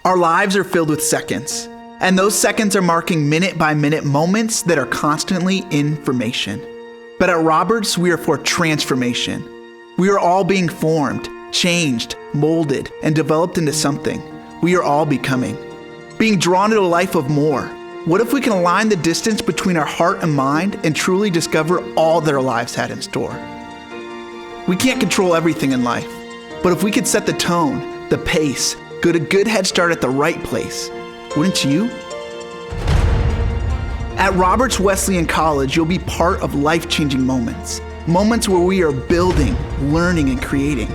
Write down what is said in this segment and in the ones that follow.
Our lives are filled with seconds, and those seconds are marking minute-by-minute moments that are constantly information. But at Roberts, we are for transformation. We are all being formed, changed, molded, and developed into something. We are all becoming. Being drawn to a life of more. What if we can align the distance between our heart and mind and truly discover all that our lives had in store? We can't control everything in life, but if we could set the tone, the pace, get a good head start at the right place, wouldn't you? At Roberts Wesleyan College, you'll be part of life-changing moments. Moments where we are building, learning, and creating.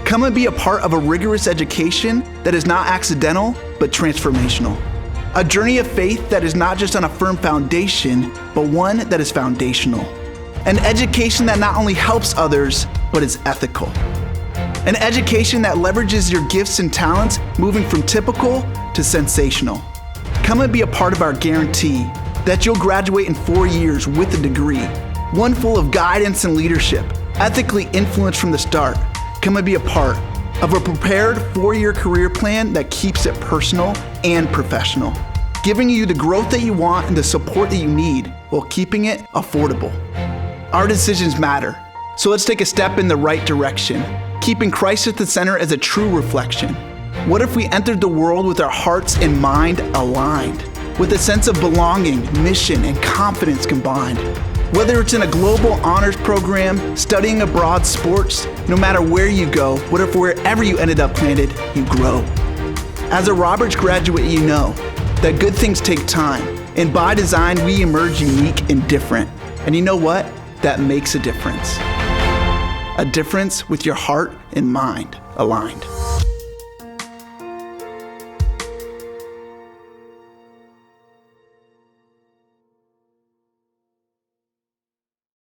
Come and be a part of a rigorous education that is not accidental, but transformational. A journey of faith that is not just on a firm foundation, but one that is foundational. An education that not only helps others, but is ethical. An education that leverages your gifts and talents, moving from typical to sensational. Come and be a part of our guarantee that you'll graduate in 4 years with a degree, one full of guidance and leadership, ethically influenced from the start. Come and be a part of a prepared 4-year career plan that keeps it personal and professional, giving you the growth that you want and the support that you need while keeping it affordable. Our decisions matter, so let's take a step in the right direction, keeping Christ at the center as a true reflection. What if we entered the world with our hearts and mind aligned, with a sense of belonging, mission, and confidence combined? Whether it's in a global honors program, studying abroad sports, no matter where you go, what if wherever you ended up planted, you grow? As a Roberts graduate, you know that good things take time, and by design, we emerge unique and different. And you know what? That makes a difference. A difference with your heart and mind aligned.